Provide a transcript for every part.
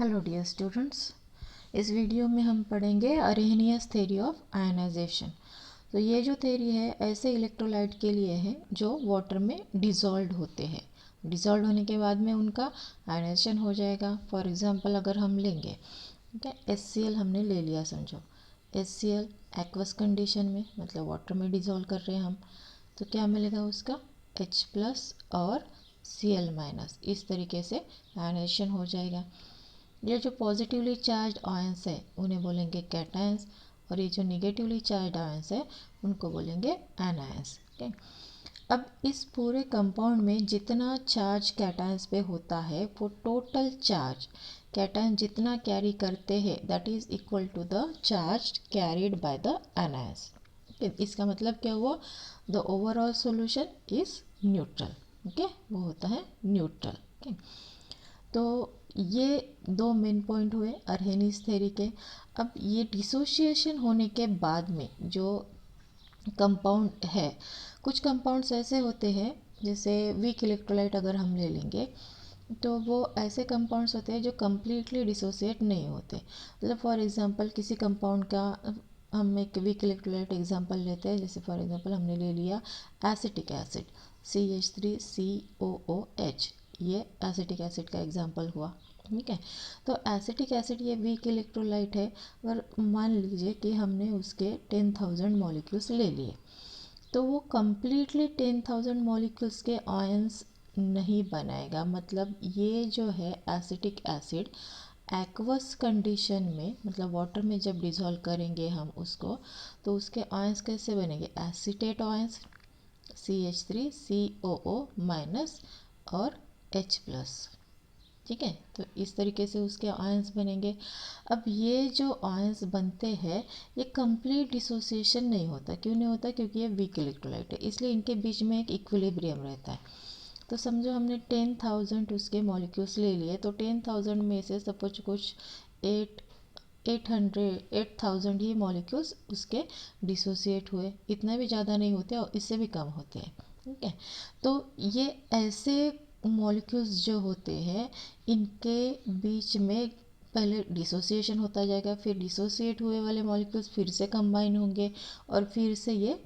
Hello dear students, इस video में हम पढ़ेंगे अरेनियस थ्योरी ऑफ आयनाइजेशन। तो ये जो थ्योरी है ऐसे इलेक्ट्रोलाइट के लिए है जो वाटर में डिज़ोल्व होते हैं। डिज़ोल्व होने के बाद में उनका आयनाइजेशन हो जाएगा। फॉर एग्जांपल अगर हम लेंगे, ठीक है, HCl हमने ले लिया, समझो HCl एक्वस कंडीशन में, मतलब वाटर में डिज़ोल्व कर रहे हैं हम, तो क्या मिलेगा उसका H+ और Cl-, इस तरीके से आयनाइजेशन हो जाएगा। ये जो पॉजिटिवली चार्ज आयंस है उन्हें बोलेंगे कैटायंस, और ये जो निगेटिवली चार्ज आयंस है उनको बोलेंगे एनायंस। ठीक, अब इस पूरे कंपाउंड में जितना चार्ज कैटायंस पे होता है वो टोटल चार्ज कैटायन जितना कैरी करते हैं that is equal to the charge carried by the anions. इसका मतलब क्या हुआ, the overall solution is neutral. Okay, वो होता है न्यूट्रल। ओके, तो ये दो मेन पॉइंट हुए अरहेनिस थ्योरी के। अब ये डिसोसिएशन होने के बाद में जो कंपाउंड है, कुछ कंपाउंड्स ऐसे होते हैं जैसे वीक इलेक्ट्रोलाइट अगर हम ले लेंगे तो वो ऐसे कंपाउंड्स होते हैं जो कम्प्लीटली डिसोसिएट नहीं होते। मतलब फॉर एग्जांपल किसी कंपाउंड का हम एक वीक इलेक्ट्रोलाइट एग्जांपल लेते हैं, जैसे फॉर एग्जांपल हमने ले लिया एसिटिक एसिड CH3COOH, ये एसिटिक एसिड का एग्जांपल हुआ। ठीक है, तो एसिटिक एसिड ये वीक इलेक्ट्रोलाइट है, और मान लीजिए कि हमने उसके 10,000 मॉलिक्यूल्स ले लिए, तो वो कम्प्लीटली 10,000 मॉलिक्यूल्स के आयंस नहीं बनाएगा। मतलब ये जो है एसिटिक एसिड एक्वस कंडीशन में, मतलब वाटर में जब डिज़ोल्व करेंगे हम उसको, तो उसके आयंस कैसे बनेंगे, एसीटेट आयंस CH3COO- और H+। ठीक है, तो इस तरीके से उसके आयंस बनेंगे। अब ये जो आयंस बनते हैं ये कंप्लीट डिसोसिएशन नहीं होता। क्यों नहीं होता, क्योंकि ये वीक इलेक्ट्रोलाइट है, इसलिए इनके बीच में एक इक्विलिब्रियम रहता है। तो समझो हमने 10,000 उसके मॉलिक्यूल्स ले लिए, तो 10,000 में से सपोज कुछ 8,000 ही मॉलिक्यूल्स उसके डिसोसिएट हुए। इतना भी ज़्यादा नहीं होते और इससे भी कम होते हैं। ठीक है, तो ये ऐसे मॉलिक्यूल्स जो होते हैं इनके बीच में पहले डिसोसिएशन होता जाएगा, फिर डिसोसिएट हुए वाले मॉलिक्यूल्स फिर से कंबाइन होंगे और फिर से ये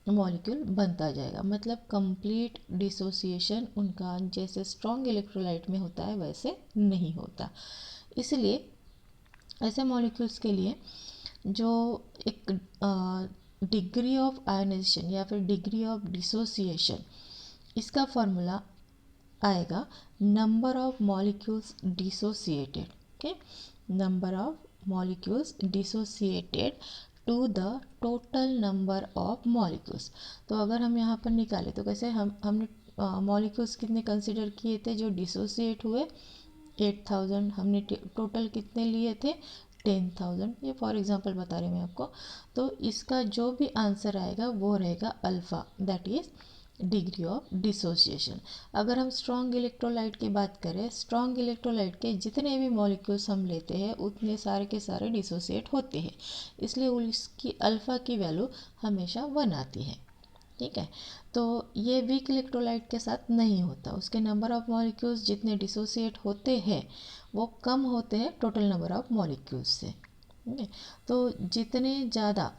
मॉलिक्यूल बनता जाएगा। मतलब कंप्लीट डिसोसिएशन उनका जैसे स्ट्रॉन्ग इलेक्ट्रोलाइट में होता है वैसे नहीं होता। इसलिए ऐसे मॉलिक्यूल्स के लिए जो एक डिग्री ऑफ आयनाइजेशन या फिर डिग्री ऑफ डिसोसिएशन, इसका फॉर्मूला आएगा number of molecules dissociated. Okay, number of molecules dissociated to the total number of molecules. तो अगर हम यहाँ पर निकालें तो कैसे, हमने मॉलिक्यूल्स कितने कंसिडर किए थे जो डिसोसिएट हुए, 8,000। हमने टोटल कितने लिए थे, 10,000। ये फॉर एग्जांपल बता रही हूँ मैं आपको। तो इसका जो भी आंसर आएगा वो रहेगा alpha, that is degree of dissociation. अगर हम स्ट्रॉन्ग इलेक्ट्रोलाइट की बात करें, स्ट्रॉन्ग इलेक्ट्रोलाइट के जितने भी मॉलिक्यूल्स हम लेते हैं उतने सारे के सारे डिसोसिएट होते हैं, इसलिए उसकी अल्फ़ा की वैल्यू हमेशा 1 आती है। ठीक है, तो ये वीक इलेक्ट्रोलाइट के साथ नहीं होता। उसके नंबर ऑफ मॉलिक्यूल्स जितने डिसोसिएट होते हैं वो कम होते हैं टोटल नंबर ऑफ मॉलिक्यूल्स से। ठीक है, तो जितने ज़्यादा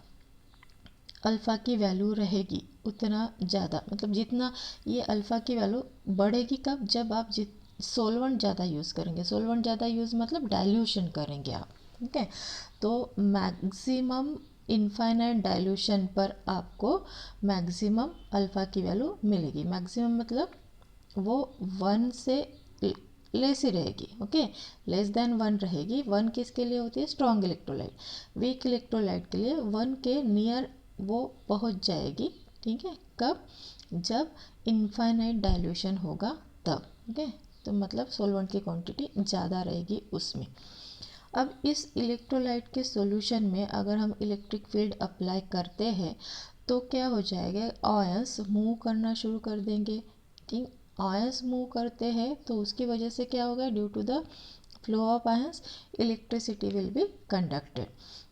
अल्फ़ा की वैल्यू रहेगी उतना ज़्यादा, मतलब जितना ये अल्फ़ा की वैल्यू बढ़ेगी कब, जब आप सोलवेंट ज़्यादा यूज़ करेंगे। सोलवेंट ज़्यादा यूज़ मतलब डाइल्यूशन करेंगे आप। ठीक है, तो मैक्सिमम इनफाइनाइट डाइल्यूशन पर आपको मैक्सिमम अल्फ़ा की वैल्यू मिलेगी। मैक्सिमम मतलब वो 1 से लेस ही रहेगी। ओके, लेस देन 1 रहेगी। 1 किसके लिए होती है, स्ट्रॉन्ग इलेक्ट्रोलाइट। वीक इलेक्ट्रोलाइट के लिए 1 के नियर वो पहुंच जाएगी। ठीक है, कब, जब इनफाइनाइट डाइल्यूशन होगा तब। ओके, तो मतलब सॉल्वेंट की क्वांटिटी ज़्यादा रहेगी उसमें। अब इस इलेक्ट्रोलाइट के सॉल्यूशन में अगर हम इलेक्ट्रिक फील्ड अप्लाई करते हैं तो क्या हो जाएगा, आयंस मूव करना शुरू कर देंगे। ठीक, आयंस मूव करते हैं तो उसकी वजह से क्या होगा, due to the flow of ions electricity will be conducted.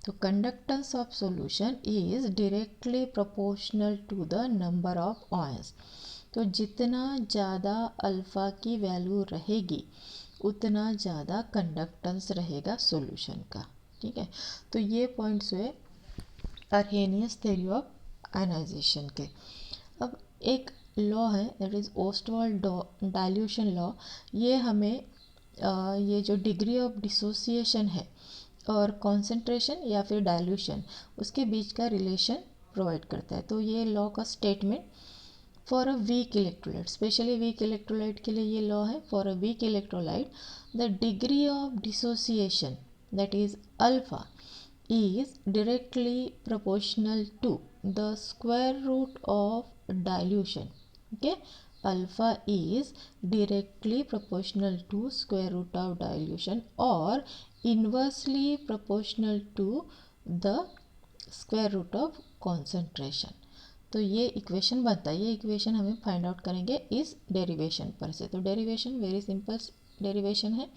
तो conductance of solution is directly proportional to the number of ions. तो जितना ज़्यादा अल्फ़ा की वैल्यू रहेगी उतना ज़्यादा कंडक्टेंस रहेगा सॉल्यूशन का। ठीक है, तो ये पॉइंट्स हुए अर्हेनियस थ्योरी ऑफ आयनाइजेशन के। अब एक लॉ है that is Ostwald dilution law. ये हमें ये जो डिग्री ऑफ डिसोसिएशन है और कॉन्सेंट्रेशन या फिर डाइल्यूशन, उसके बीच का रिलेशन प्रोवाइड करता है। तो ये लॉ का statement for a weak electrolyte, specially weak electrolyte के लिए ये लॉ है। For a weak electrolyte the degree of dissociation that is alpha is directly proportional to the square root of dilution. Okay, alpha is directly proportional to square root of dilution or inversely proportional to the square root of concentration. तो ये equation बनता है। ये equation हमें find out करेंगे इस derivation पर से। तो डेरिवेशन वेरी सिंपल डेरिवेशन है।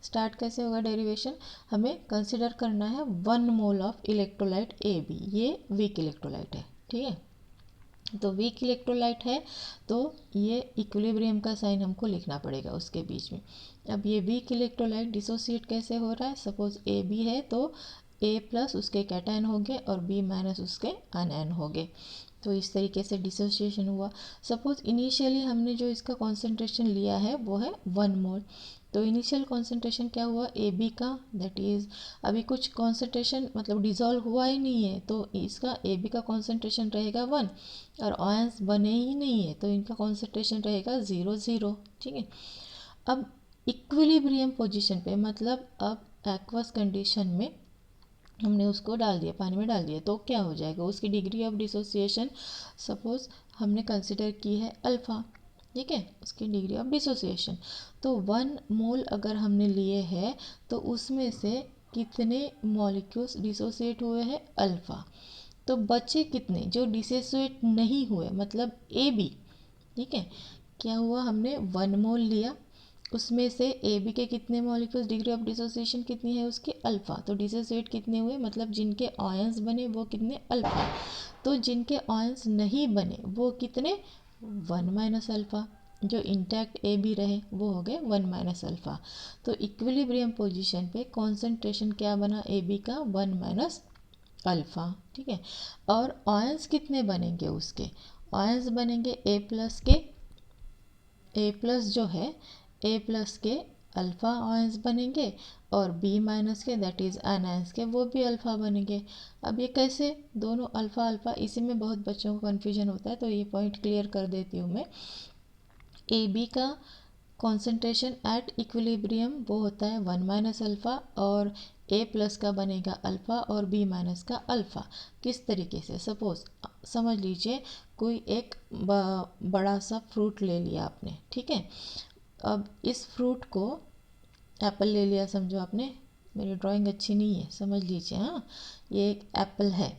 स्टार्ट कैसे होगा डेरिवेशन, हमें कंसिडर करना है 1 mole of electrolyte A B. ये वीक इलेक्ट्रोलाइट है। ठीक है, तो वीक इलेक्ट्रोलाइट है तो ये इक्विलिब्रियम का साइन हमको लिखना पड़ेगा उसके बीच में। अब ये वीक इलेक्ट्रोलाइट डिसोसिएट कैसे हो रहा है, सपोज ए बी है तो ए प्लस उसके कैटायन हो गए और बी माइनस उसके आनायन हो गए। तो इस तरीके से डिसोसिएशन हुआ। सपोज इनिशियली हमने जो इसका कॉन्सेंट्रेशन लिया है वो है 1 मोल। तो इनिशियल कॉन्सेंट्रेशन क्या हुआ ए बी का, दैट इज़ अभी कुछ कॉन्सेंट्रेशन मतलब डिज़ोल्व हुआ ही नहीं है, तो इसका ए बी का कॉन्सेंट्रेशन रहेगा 1 और आयंस बने ही नहीं है तो इनका कॉन्सेंट्रेशन रहेगा 0 0। ठीक है, अब इक्विलिब्रियम पोजीशन पे मतलब अब एक्वस कंडीशन में हमने उसको डाल दिया, पानी में डाल दिया, तो क्या हो जाएगा, उसकी डिग्री ऑफ डिसोसिएशन सपोज हमने कंसिडर की है अल्फ़ा। ठीक है, उसकी डिग्री ऑफ डिसोसिएशन तो 1 मोल अगर हमने लिए हैं तो उसमें से कितने मॉलिक्यूल्स डिसोसिएट हुए हैं, अल्फ़ा। तो बचे कितने जो डिसोसिएट नहीं हुए, मतलब ए बी। ठीक है, क्या हुआ, हमने 1 मोल लिया, उसमें से ए बी के कितने मॉलिक्यूल्स, डिग्री ऑफ डिसोसिएशन कितनी है उसकी, अल्फ़ा। तो डिसोसिएट कितने हुए, मतलब जिनके आयंस बने वो कितने, अल्फ़ा। तो जिनके आयंस नहीं बने वो कितने, 1 माइनस अल्फ़ा। जो इंटैक्ट ए बी रहे वो हो गए 1 माइनस अल्फ़ा। तो इक्विलिब्रियम पोजीशन पे कॉन्सेंट्रेशन क्या बना ए बी का, 1 माइनस अल्फ़ा। ठीक है, और आयंस कितने बनेंगे उसके, आयंस बनेंगे ए प्लस के, ए प्लस जो है ए प्लस के अल्फ़ा आयंस बनेंगे और बी माइनस के दैट इज़ एनायंस के वो भी अल्फ़ा बनेंगे। अब ये कैसे, दोनों अल्फ़ा अल्फ़ा, इसी में बहुत बच्चों को कन्फ्यूजन होता है तो ये पॉइंट क्लियर कर देती हूँ मैं। ए बी का कॉन्सेंट्रेशन एट इक्विलिब्रियम वो होता है 1 माइनस अल्फ़ा और ए प्लस का बनेगा अल्फ़ा और बी माइनस का अल्फ़ा। किस तरीके से, सपोज समझ लीजिए कोई एक बड़ा सा फ्रूट ले लिया आपने। ठीक है, अब इस फ्रूट को, एप्पल ले लिया समझो आपने, मेरी ड्राइंग अच्छी नहीं है समझ लीजिए, हाँ ये एक एप्पल है।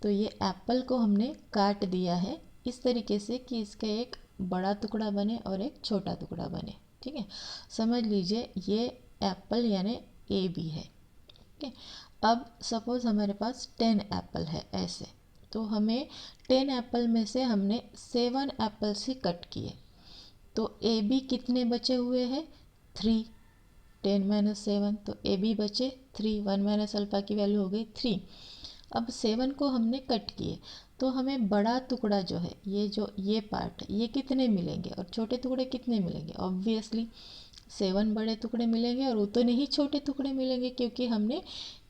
तो ये एप्पल को हमने काट दिया है इस तरीके से कि इसका एक बड़ा टुकड़ा बने और एक छोटा टुकड़ा बने। ठीक है, समझ लीजिए ये एप्पल यानी ए बी है। ठीक है, अब सपोज हमारे पास 10 एप्पल है ऐसे, तो हमें 10 एप्पल में से हमने 7 एप्पल्स ही कट किए, तो ए बी कितने बचे हुए हैं, 3, 10 माइनस 7, तो ए बी बचे 3, 1 माइनस अल्फ़ा की वैल्यू हो गई 3। अब 7 को हमने कट किए तो हमें बड़ा टुकड़ा जो है ये जो ये पार्ट है ये कितने मिलेंगे और छोटे टुकड़े कितने मिलेंगे, ऑब्वियसली 7 बड़े टुकड़े मिलेंगे और उतने ही छोटे टुकड़े मिलेंगे क्योंकि हमने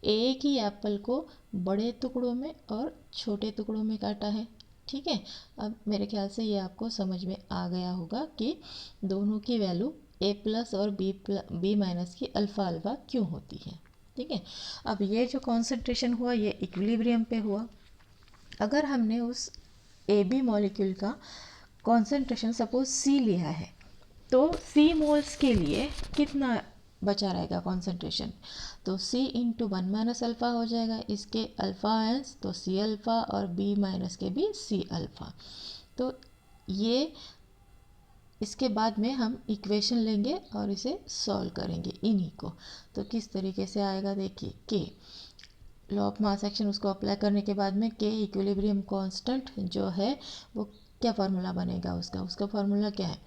एक ही एप्पल को बड़े टुकड़ों में और छोटे टुकड़ों में काटा है। ठीक है, अब मेरे ख्याल से ये आपको समझ में आ गया होगा कि दोनों की वैल्यू ए प्लस और बी माइनस की अल्फ़ा अल्फ़ा क्यों होती है। ठीक है, अब ये जो कॉन्सेंट्रेशन हुआ ये इक्विलिब्रियम पे हुआ। अगर हमने उस ए बी मॉलिक्यूल का कॉन्सेंट्रेशन सपोज सी लिया है तो सी मोल्स के लिए कितना बचा रहेगा कॉन्सेंट्रेशन, तो सी इंटू 1 माइनस अल्फ़ा हो जाएगा, इसके अल्फ़ा आयंस तो सी अल्फ़ा और बी माइनस के भी सी अल्फ़ा। तो ये इसके बाद में हम इक्वेशन लेंगे और इसे सॉल्व करेंगे इन्हीं को। तो किस तरीके से आएगा देखिए, के लॉ ऑफ मास एक्शन उसको अप्लाई करने के बाद में के इक्विलिब्रियम कांस्टेंट जो है वो क्या फार्मूला बनेगा उसका, उसका फार्मूला क्या है,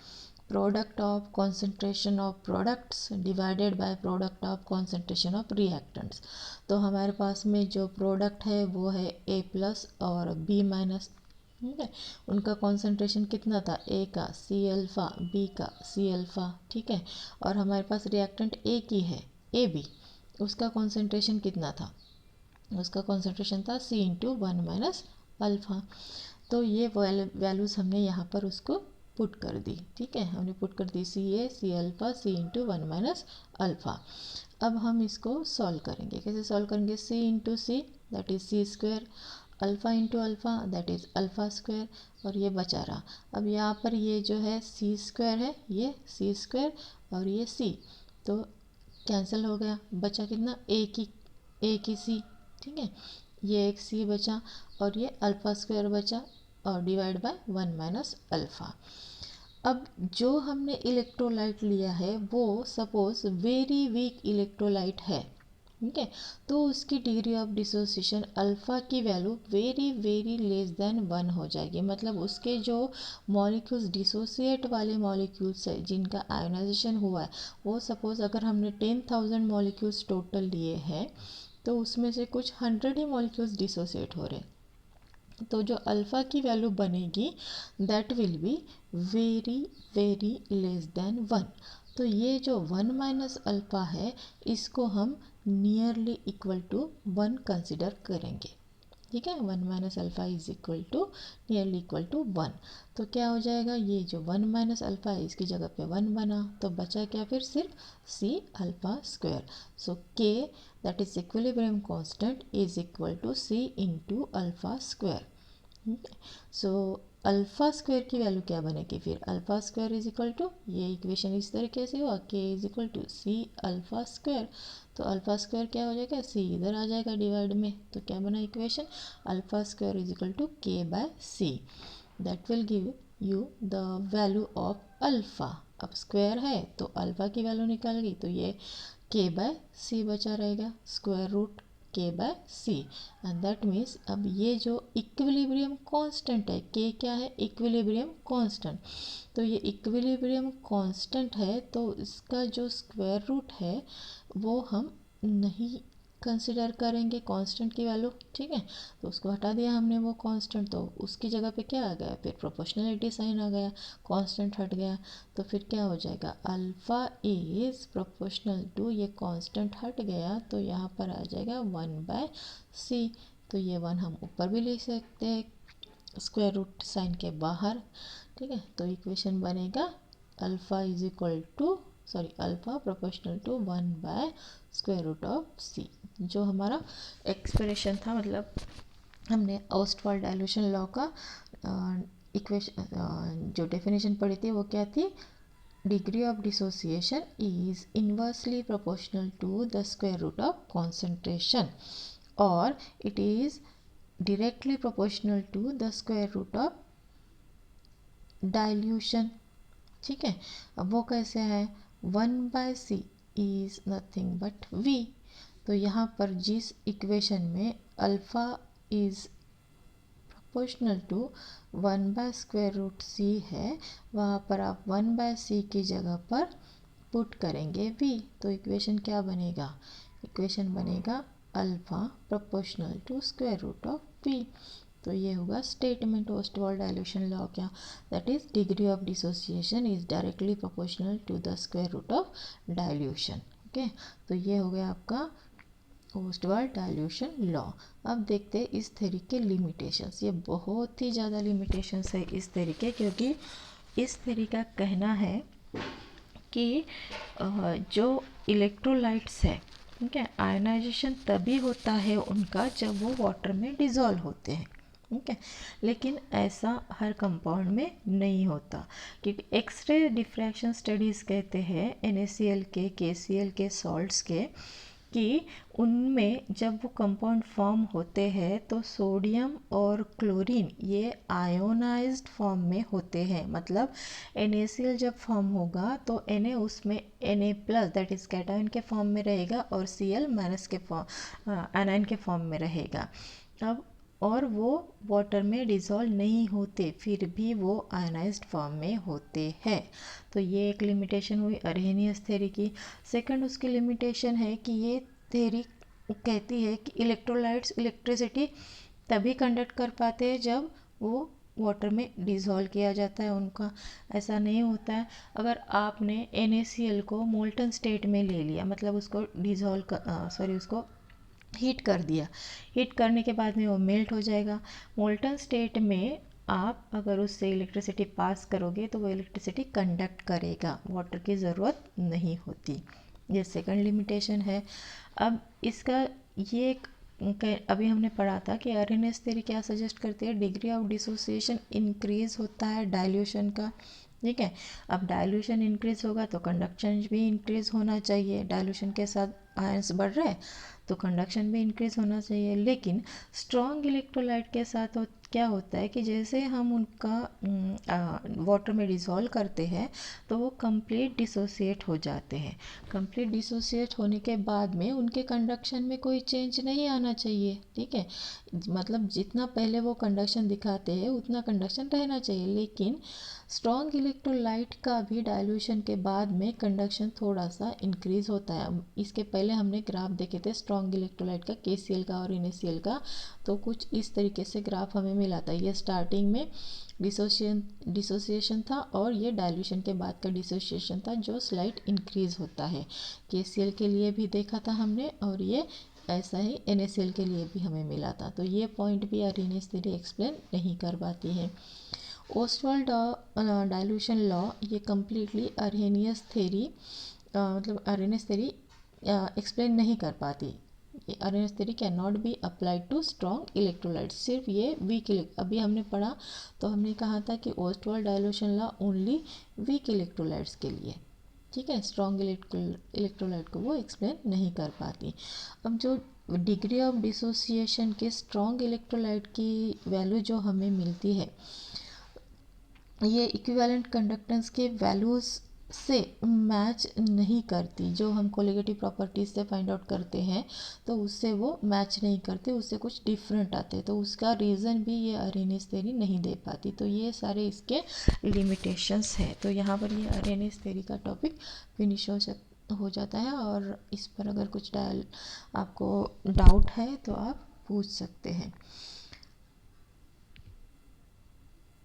product of concentration of products divided by product of concentration of reactants. तो हमारे पास में जो प्रोडक्ट है वो है ए प्लस और बी माइनस, ठीक है। उनका कॉन्सेंट्रेशन कितना था, ए का सी अल्फ़ा, बी का सी अल्फ़ा, ठीक है। और हमारे पास रिएक्टेंट ए की है, ए बी, उसका कॉन्सेंट्रेशन कितना था, उसका कॉन्सेंट्रेशन था सी इंटू वन माइनस अल्फ़ा। तो ये वैल्यूज़ हमने यहाँ पर उसको पुट कर दी, ठीक है। हमने पुट कर दी C a C alpha C into one minus alpha. अब हम इसको सॉल्व करेंगे, कैसे सॉल्व करेंगे, C into C that is C square, alpha into alpha that is alpha square, और ये बचा रहा। अब यहाँ पर ये जो है सी स्क्वायर है, ये सी स्क्वायर और ये सी, तो कैंसिल हो गया, बचा कितना, ए की सी, ठीक है। ये एक सी बचा और ये अल्फ़ा स्क्वायर बचा और divide by one minus alpha. अब जो हमने इलेक्ट्रोलाइट लिया है वो सपोज वेरी वीक इलेक्ट्रोलाइट है, ठीक है। तो उसकी डिग्री ऑफ डिसोसिएशन अल्फ़ा की value very very less than one हो जाएगी। मतलब उसके जो मॉलिक्यूल्स डिसोसिएट वाले मॉलिक्यूल्स है जिनका आयोनाइजेशन हुआ है, वो सपोज अगर हमने 10,000 मॉलिक्यूल्स टोटल लिए हैं तो उसमें से कुछ 100 ही मॉलिक्यूल्स डिसोसिएट हो रहे हैं, तो जो अल्फ़ा की वैल्यू बनेगी that will be very very less than one. तो ये जो वन माइनस अल्फ़ा है इसको हम nearly equal to one consider करेंगे, ठीक है। One minus alpha is equal to nearly equal to one. तो क्या हो जाएगा, ये जो वन माइनस अल्फ़ा है इसकी जगह पे वन बना, तो बचा क्या फिर सिर्फ सी alpha square. So K that is equilibrium constant is equal to C into alpha square. So alpha square की वैल्यू क्या बनेगी फिर, alpha square is equal to, ये इक्वेशन इस तरीके से हुआ, K is equal to C alpha square. तो अल्फ़ा स्क्वायर क्या हो जाएगा, सी इधर आ जाएगा डिवाइड में, तो क्या बना equation, alpha square is equal to K by C. That will give you the value of alpha. अब स्क्वायर है तो अल्फ़ा की वैल्यू निकाल गई, तो ये के बाय सी बचा रहेगा, स्क्वायर रूट के by C. And that means अब ये जो इक्विलिब्रियम कांस्टेंट है, के क्या है, इक्विलिब्रियम कांस्टेंट, तो ये इक्विलिब्रियम कांस्टेंट है तो इसका जो स्क्वायर रूट है वो हम नहीं कंसिडर करेंगे कांस्टेंट की वैल्यू, ठीक है। तो उसको हटा दिया हमने वो कांस्टेंट, तो उसकी जगह पे क्या आ गया, फिर प्रोपोर्शनलिटी साइन आ गया, कांस्टेंट हट गया, तो फिर क्या हो जाएगा, अल्फ़ा इज प्रोपोर्शनल टू, ये कांस्टेंट हट गया तो यहाँ पर आ जाएगा वन बाय सी। तो ये वन हम ऊपर भी लिख सकते हैं स्क्वायर रूट साइन के बाहर, ठीक है। तो इक्वेशन बनेगा alpha is equal to alpha proportional to one by square root of C. जो हमारा एक्सप्रेशन था, मतलब हमने ऑस्टवाल्ड डाइल्यूशन लॉ का इक्वेशन जो डेफिनेशन पढ़ी थी वो क्या थी, degree of dissociation is inversely proportional to the square root of concentration or it is directly proportional to the square root of dilution, ठीक है। अब वो कैसे है, one by C is nothing but V. तो यहाँ पर जिस इक्वेशन में alpha is proportional to one by square root C है, वहाँ पर आप वन बाय सी की जगह पर पुट करेंगे वी, तो इक्वेशन क्या बनेगा, इक्वेशन बनेगा alpha proportional to square root of V. तो ये होगा स्टेटमेंट ऑस्टवाल्ड डाइल्यूशन लॉ क्या, that is degree of dissociation is directly proportional to the square root of dilution, okay. तो ये हो गया आपका ऑस्टवाल्ड डाइल्यूशन लॉ। अब देखते हैं इस थ्योरी के लिमिटेशंस, ये बहुत ही ज़्यादा लिमिटेशंस है इस थ्योरी के, क्योंकि इस थ्योरी का कहना है कि जो इलेक्ट्रोलाइट्स है, ठीक है, आयनाइजेशन तभी होता है उनका जब वो वाटर में डिज़ोल्व होते हैं, ठीक है। लेकिन ऐसा हर कंपाउंड में नहीं होता, क्योंकि एक्सरे डिफ्रैक्शन स्टडीज़ कहते हैं NaCl के, KCl के सॉल्ट्स के, कि उनमें जब वो कंपाउंड फॉर्म होते हैं तो सोडियम और क्लोरीन ये आयोनाइज्ड फॉर्म में होते हैं। मतलब NaCl जब फॉर्म होगा तो Na उसमें Na plus that is cation के फॉर्म में रहेगा और Cl माइनस के फॉर्म एनायन के फॉर्म में रहेगा। अब और वो वाटर में डिज़ोल्व नहीं होते, फिर भी वो आयनाइज्ड फॉर्म में होते हैं। तो ये एक लिमिटेशन हुई अरहेनियस थ्योरी की। सेकंड उसकी लिमिटेशन है कि ये थ्योरी कहती है कि इलेक्ट्रोलाइट्स इलेक्ट्रिसिटी तभी कंडक्ट कर पाते हैं जब वो वाटर में डिज़ोल्व किया जाता है उनका। ऐसा नहीं होता है अगर आपने NaCl को मोल्टन स्टेट में ले लिया, मतलब उसको उसको हीट कर दिया। हीट करने के बाद में वो मेल्ट हो जाएगा। मोल्टन स्टेट में आप अगर उससे इलेक्ट्रिसिटी पास करोगे तो वो इलेक्ट्रिसिटी कंडक्ट करेगा, वाटर की ज़रूरत नहीं होती। ये सेकंड लिमिटेशन है। अब इसका ये एक अभी हमने पढ़ा था कि आरएनएस थ्योरी क्या सजेस्ट करती है, डिग्री ऑफ डिसोसिएशन इंक्रीज होता है डाइल्यूशन का। ठीक है, अब डाइल्यूशन इंक्रीज होगा तो कंडक्शन भी इंक्रीज होना चाहिए। डाइल्यूशन के साथ आयंस बढ़ रहे हैं तो कंडक्शन भी इंक्रीज होना चाहिए। लेकिन स्ट्रॉन्ग इलेक्ट्रोलाइट के साथ क्या होता है कि जैसे हम उनका वाटर में डिज़ोल्व करते हैं तो वो कंप्लीट डिसोसिएट हो जाते हैं। कंप्लीट डिसोसिएट होने के बाद में उनके कंडक्शन में कोई चेंज नहीं आना चाहिए। ठीक है, मतलब जितना पहले वो कंडक्शन दिखाते हैं उतना कंडक्शन रहना चाहिए। लेकिन स्ट्रॉन्ग इलेक्ट्रोलाइट का भी डाइल्यूशन के बाद में कंडक्शन थोड़ा सा इंक्रीज होता है। इसके पहले हमने ग्राफ देखे थे स्ट्रॉन्ग इलेक्ट्रोलाइट का, KCl का और NaCl का। तो कुछ इस तरीके से ग्राफ हमें मिला था। ये स्टार्टिंग में डिसोसिएशन था और ये डाइल्यूशन के बाद का डिसोसिएशन था जो स्लाइट इंक्रीज होता है। KCl के लिए भी देखा था हमने और ये ऐसा ही NaCl के लिए भी हमें मिला था। तो ये पॉइंट भी आरएनएस थ्योरी एक्सप्लेन नहीं कर पाती है। ओस्टवाल्ड डाइल्यूशन लॉ ये कम्प्लीटली आरहेनियस थ्योरी मतलब आरएनएस थ्योरी एक्सप्लेन नहीं कर पाती। Arrhenius theory can not be applied to strong electrolytes, सिर्फ ये वीक अभी हमने पढ़ा तो हमने कहा था कि Ostwald dilution law only weak electrolytes के लिए। ठीक है, स्ट्रॉन्ग इलेक्ट्रोलाइट को वो एक्सप्लेन नहीं कर पाती। अब जो डिग्री ऑफ डिसोसिएशन के स्ट्रॉन्ग इलेक्ट्रोलाइट की वैल्यू जो हमें मिलती है ये इक्विवेलेंट कंडक्टेंस के वैल्यूज़ से मैच नहीं करती। जो हम कोलिगेटिव प्रॉपर्टीज़ से फाइंड आउट करते हैं तो उससे वो मैच नहीं करते, उससे कुछ डिफरेंट आते। तो उसका रीज़न भी ये आरएनएस थ्योरी नहीं दे पाती। तो ये सारे इसके लिमिटेशंस हैं। तो यहाँ पर ये आरएनएस थ्योरी का टॉपिक फिनिश हो जाता है। और इस पर अगर कुछ आपको डाउट है तो आप पूछ सकते हैं।